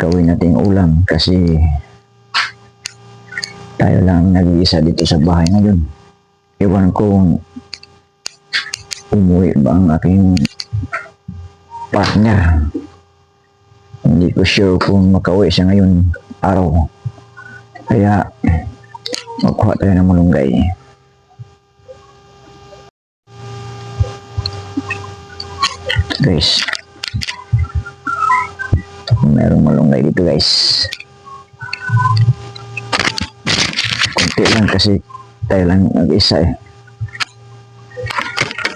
gawin nating ulam kasi tayo lang nag-iisa dito sa bahay ngayon. Ewan kung umuwi ba ang aking partner. Hindi ko sure kung makauwi siya ngayon araw. Kaya magkuha tayo ng malunggay. Guys, merong malunggay dito guys. Kunti lang kasi tayo lang nag-isa eh.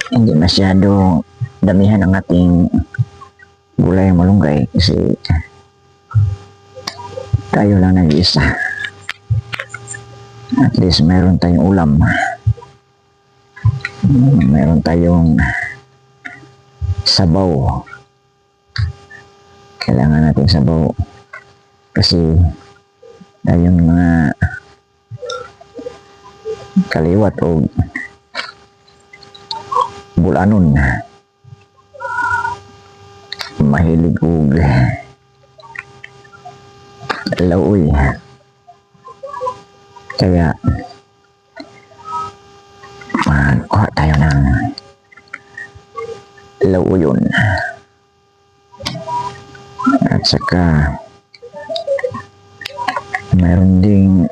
Hindi masyado damihan ang ating gulay malunggay kasi tayo lang nag-isa. At least meron tayong ulam. Meron tayong sabaw. Kailangan natin sabaw kasi tayong mga kaliwat o bulanon mahilig og lauoy, kaya magkuha tayo ng lauoyon at saka mayroon ding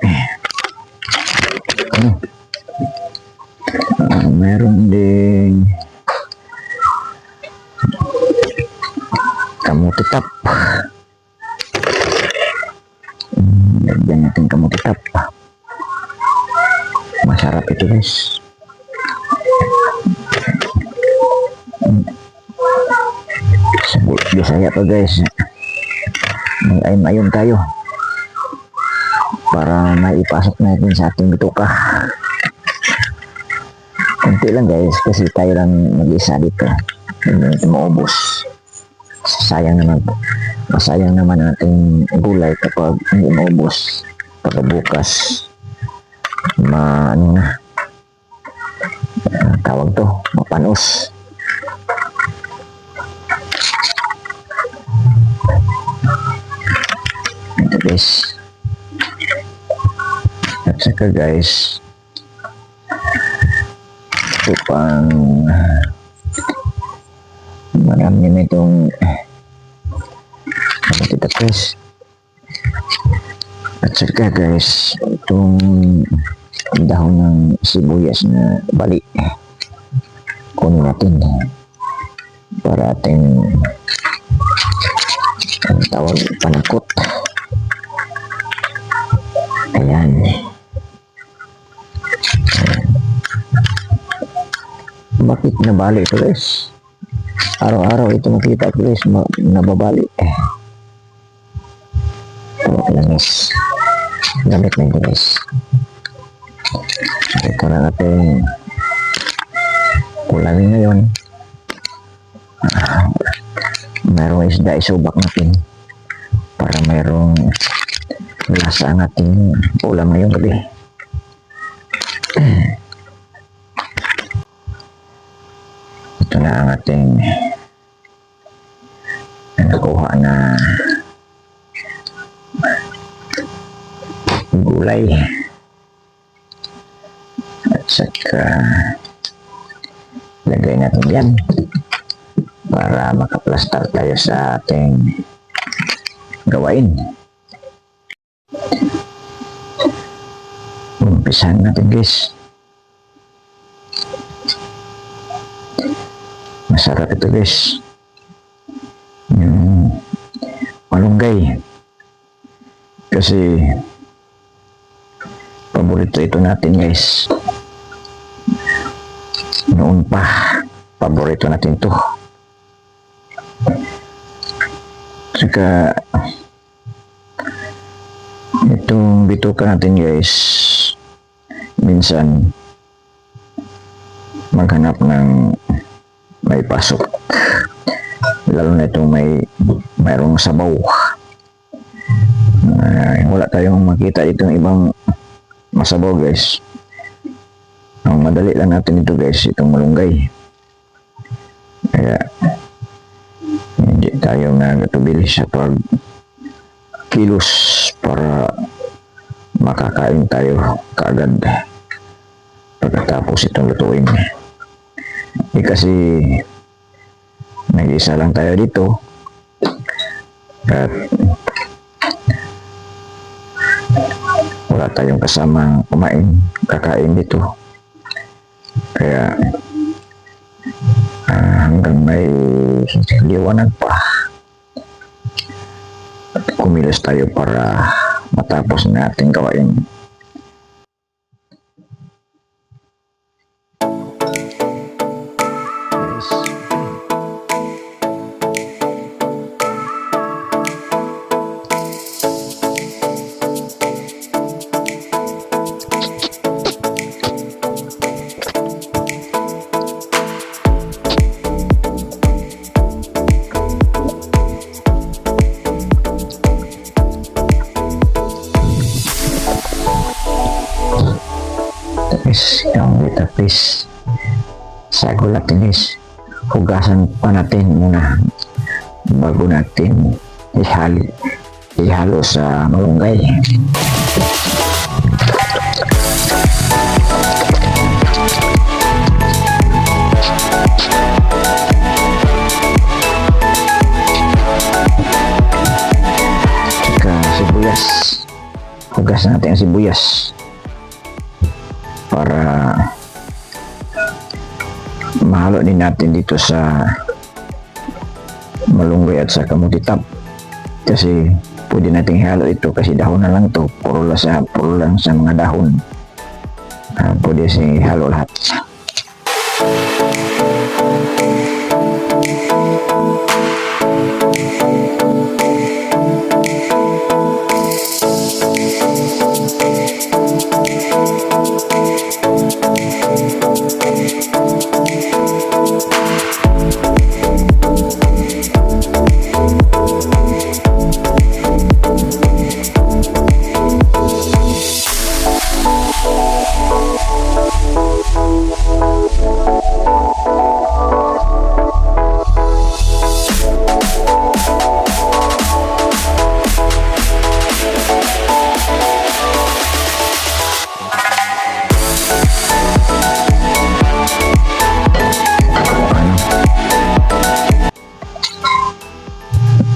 kamuti tap. Lagyan natin kamuti tap. Masarap ito guys. Sa Bisaya pa guys, mag-ayun tayo para maipasok natin sa ating bituka. Kunti lang guys kasi tayo lang mag-isa dito. Hindi natin maubos. Masayang naman ating gulay kapag hindi maubos. Pagkabukas tawag to, mapanos. Ito guys. At saka guys, ito pang marami na itong kapatid guys. At saka guys, itong dahon ng sibuyas na bali kunin natin para ating ang tawag panakot. Ayan. Bakit nabali ito guys? Araw-araw ito makita ko guys, nababali. Tawag lang guys. Gamit na ito guys. Ito na natin kulangin ngayon. Mayroong isda isubak natin para mayroong lasa ang ating ulam ngayong gabi. Ito na ang ating nakuha na gulay. At saka lagay natin yan para makaplastar tayo sa ating gawain. Umpisahan natin guys. Masarap ito guys, yung malunggay, kasi paborito ito natin guys. Noon pa paborito natin to. Saka itong bituka natin guys, minsan maghanap ng may pasok, lalo na itong mayroong sabaw. Wala tayong makita itong ibang masabaw guys. Ang madali lang natin ito guys, itong malunggay. Kaya hindi tayo nagatubil sa kilos para makakain tayo kaagad pagkatapos itong lutuin. Kasi nag-isa lang tayo dito at wala tayong kasamang kakain dito. Kaya hanggang may liwanag pa, kumilos tayo para matapos natin gawain. Tapos sago natin is hugasan pa natin muna bago natin ihalo sa malunggay. Saka sibuyas, hugasan natin ang sibuyas para mahalo din natin dito sa malunggay at sa kamuti tap, kasi pwede nating ihalo ito kasi dahon na lang to, puro lang sa mga dahon. Pwede siyang ihalo lahat.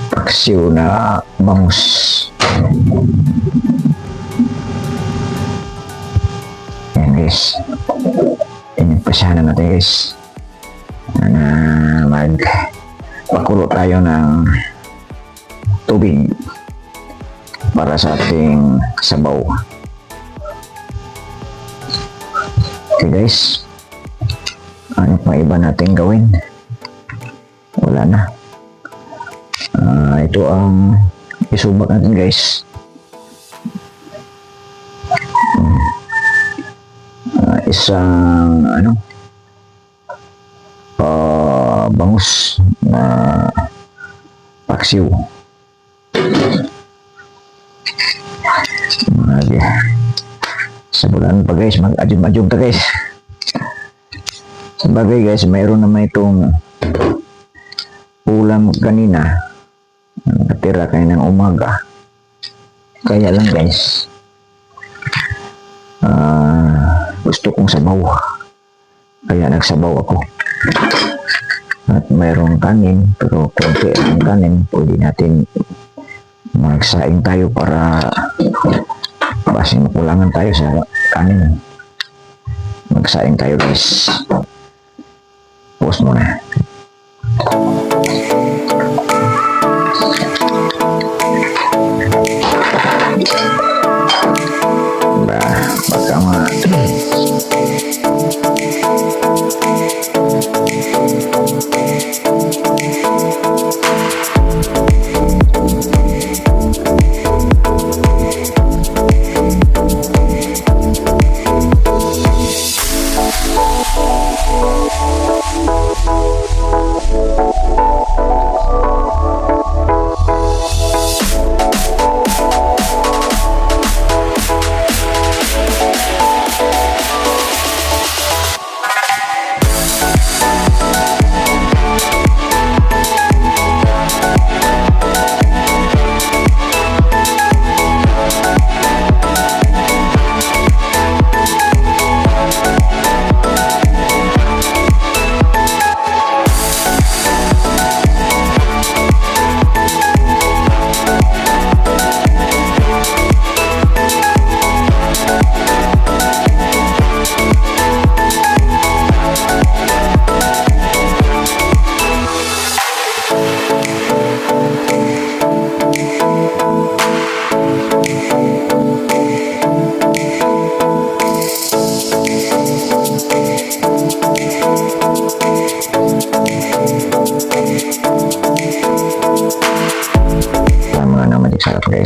Paksiw na bangus. Yan guys, inimpasahan na natin guys na magpakulo tayo ng tubig para sa ating sabaw. Okay guys, ano pa iba natin gawin? Wala na. Ito ang isubak natin guys. Isang bangus na paksiw. Sabulan pa guys, mag-adyum-adyum ta guys. Sabagay guys, mayroon naman itong ulam kanina, natira kayo ng umaga. Kaya lang guys, gusto kong sabaw, kaya nagsabaw ako. At mayroong kanin, pero konti ang kanin, pwede natin magsaing tayo para basing makulangan tayo sa kanin. Magsaing tayo guys. Pause muna. Baka ma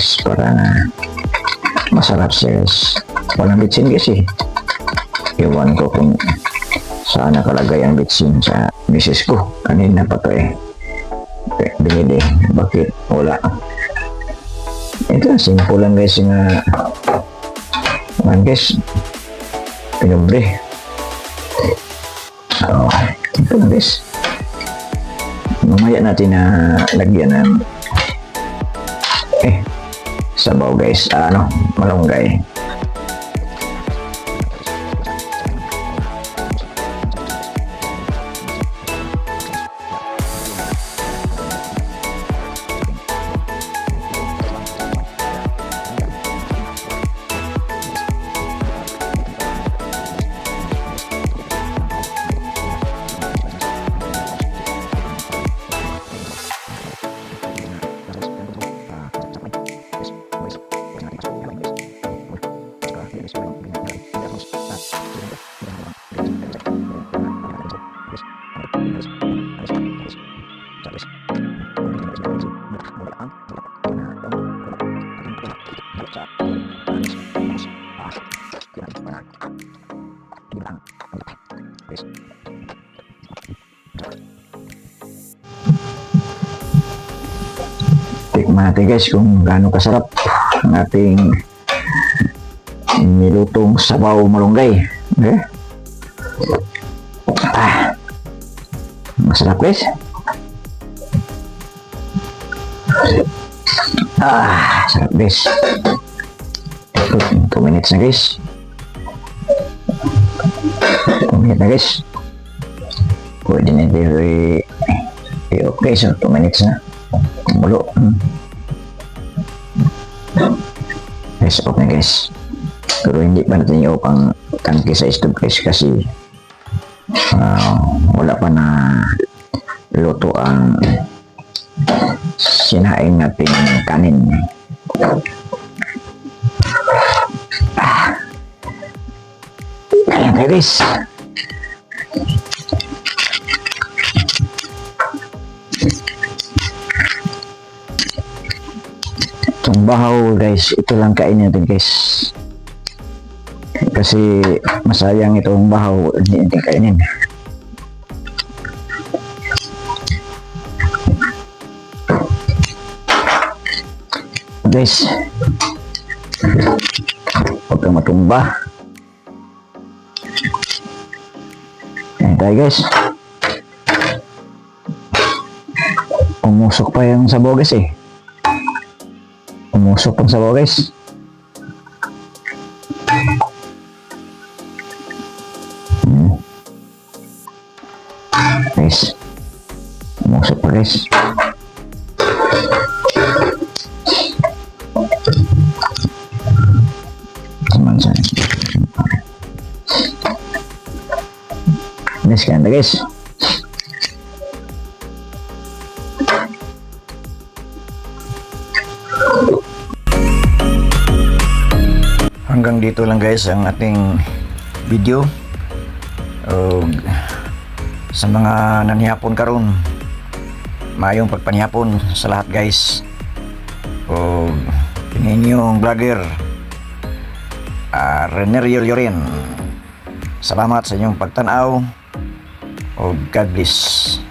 guys para masarap siya guys. Walang bitsin guys eh. Iwan ko kung saan nakalagay ang bitsin sa misis ko. Kanina pa to eh. Binili. Bakit wala? Ito simple lang guys nga. Guys. Pinubre. Ito lang guys. Mamaya natin na lagyan ng sabaw guys, malunggay. Tikman natin guys kung gaano kasarap ang ating nilutong sabaw malunggay. Okay? Masarap guys. Sarap guys. 2 minutes na guys. 2 minutes na guys. Pwede na okay, so 2 minutes na. Mulo. Guys, off na guys. Pero hindi pa natin i-off ang tangke sa stove guys kasi wala pa na luto ang sinaing nating kanin. Ayan tayo guys. Itong bahaw guys, ito lang kainin natin guys. Kasi masayang itong bahaw, hindi natin kainin. Guys, huwag kang matumba. Ayan tayo guys. Umusok pa yung sabaw guys eh. Umusok pang sabaw guys. Guys, umusok pa guys. Guys, kaya na guys. Hanggang dito lang guys ang ating video. Sa mga nanihapon karon, mayong pagpanihapon sa lahat guys. Inyong vlogger Renerio Lloren. Salamat sa inyong pagtanaw. God bless.